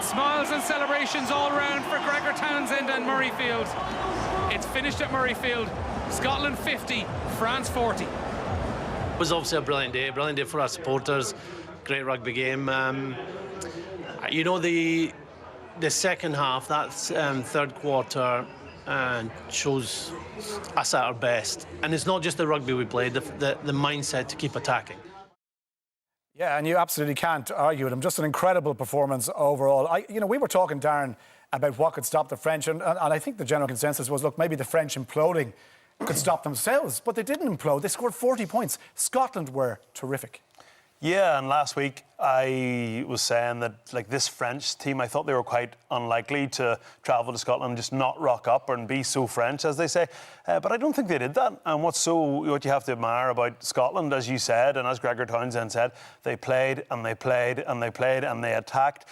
Smiles and celebrations all round for Gregor Townsend and Murrayfield. It's finished at Murrayfield. Scotland 50, France 40. It was obviously a brilliant day for our supporters. Great rugby game. You know, the second half, that third quarter, shows us at our best. And it's not just the rugby we played, the mindset to keep attacking. Yeah, and you absolutely can't argue with him. Just an incredible performance overall. We were talking, Darren, about what could stop the French, and I think the general consensus was, look, maybe the French imploding could stop themselves, but they didn't implode. They scored 40 points. Scotland were terrific. Yeah, and last week I was saying that, like, this French team, I thought they were quite unlikely to travel to Scotland and just not rock up and be so French, as they say. But I don't think they did that. And what you have to admire about Scotland, as you said, and as Gregor Townsend said, they played and they played and they played and they attacked.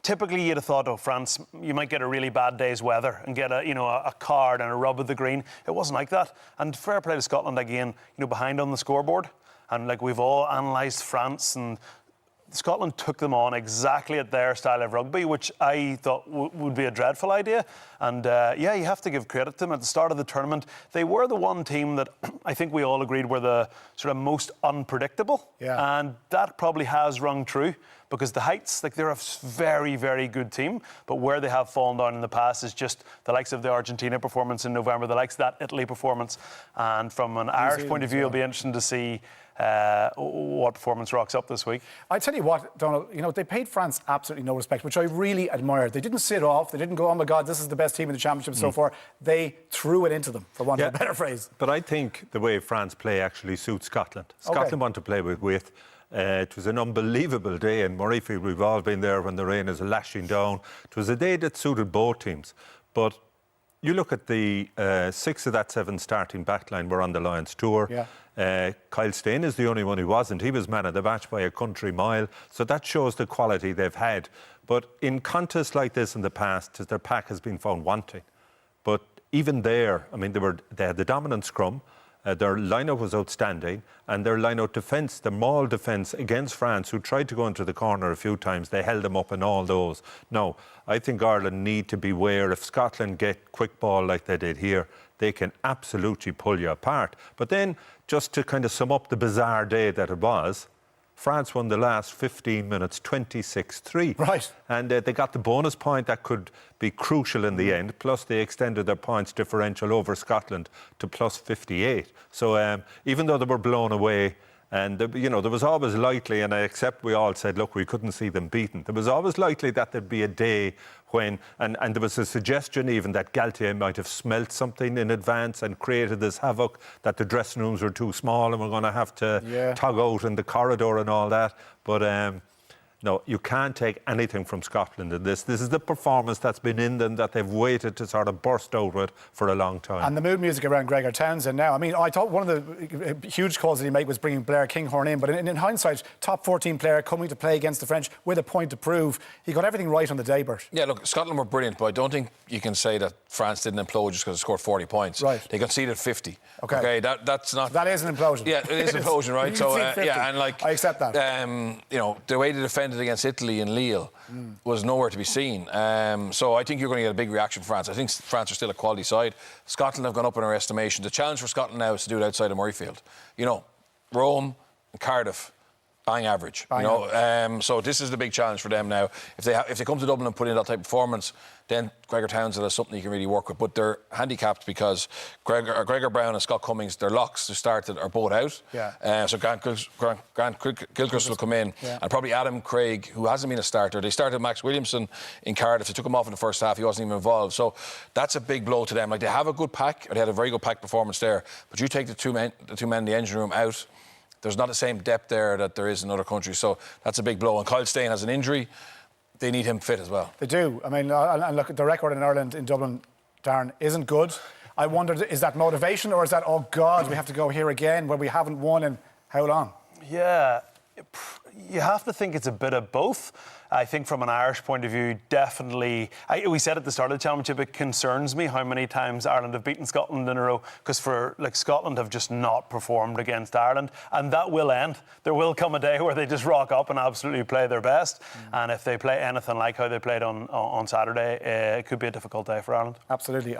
Typically, you'd have thought, oh, France, you might get a really bad day's weather and get a card and a rub of the green. It wasn't like that. And fair play to Scotland again, behind on the scoreboard. And like we've all analysed France, and Scotland took them on exactly at their style of rugby, which I thought would be a dreadful idea. And yeah, you have to give credit to them. At the start of the tournament, they were the one team that I think we all agreed were the sort of most unpredictable. Yeah. And that probably has rung true, because the heights, like, they're a very, very good team, but where they have fallen down in the past is just the likes of the Argentina performance in November, the likes of that Italy performance. And from an Irish point of view, it'll be interesting to see what performance rocks up this week. I tell you what, Donald, they paid France absolutely no respect, which I really admired. They didn't sit off. They didn't go, oh my God, this is the best team in the championship so far. They threw it into them, for want of a better phrase. But I think the way France play actually suits Scotland. Scotland want to play with width. It was an unbelievable day in Murrayfield. We've all been there when the rain is lashing down. It was a day that suited both teams. But you look at the 6 of that 7 starting backline were on the Lions tour. Yeah. Kyle Steyn is the only one who wasn't. He was man of the match by a country mile. So that shows the quality they've had. But in contests like this in the past, their pack has been found wanting. But even there, I mean, they had the dominant scrum. Their line-out was outstanding, and their line-out defence, the maul defence against France, who tried to go into the corner a few times, they held them up in all those. Now, I think Ireland need to beware. If Scotland get quick ball like they did here, they can absolutely pull you apart. But then, just to kind of sum up the bizarre day that it was, France won the last 15 minutes 26-3. Right. And they got the bonus point that could be crucial in the end. Plus, they extended their points differential over Scotland to plus 58. So even though they were blown away, and there was always likely, and I accept we all said, look, we couldn't see them beaten. There was always likely that there'd be a day when, and there was a suggestion even that Galtier might have smelt something in advance and created this havoc, that the dressing rooms were too small and we're going to have to tug out in the corridor and all that. But no, you can't take anything from Scotland in this. This is the performance that's been in them, that they've waited to sort of burst out with for a long time. And the mood music around Gregor Townsend now. I mean, I thought one of the huge calls that he made was bringing Blair Kinghorn in, but in hindsight, top 14 player coming to play against the French with a point to prove. He got everything right on the day, Bert. Yeah, look, Scotland were brilliant, but I don't think you can say that France didn't implode just because they scored 40 points. Right. They conceded 50. Okay, that's not... That is an implosion. Yeah, it is an implosion, right? So, yeah, and like... I accept that. The way they defended against Italy and Lille was nowhere to be seen. So I think you're going to get a big reaction from France. I think France are still a quality side. Scotland have gone up in our estimation. The challenge for Scotland now is to do it outside of Murrayfield. Rome and Cardiff, bang average. So this is the big challenge for them now. If they come to Dublin and put in that type of performance, then Gregor Townsend has something you can really work with. But they're handicapped because Gregor Brown and Scott Cummings, their locks who started are both out. Yeah. So Grant Gilchrist will come in, and probably Adam Craig, who hasn't been a starter. They started Max Williamson in Cardiff. They took him off in the first half. He wasn't even involved. So that's a big blow to them. Like, they have a good pack, or they had a very good pack performance there. But you take the two men in the engine room out, there's not the same depth there that there is in other countries. So that's a big blow. And Kyle Steyn has an injury. They need him fit as well. They do. I mean, and look, the record in Ireland, in Dublin, Darren, isn't good. I wondered, is that motivation, or is that, oh God, we have to go here again where we haven't won in how long? Yeah. you have to think it's a bit of both. I think from an Irish point of view, definitely, we said at the start of the championship, it concerns me how many times Ireland have beaten Scotland in a row, because Scotland have just not performed against Ireland, and that will end. There will come a day where they just rock up and absolutely play their best, and if they play anything like how they played on Saturday, it could be a difficult day for Ireland. Absolutely.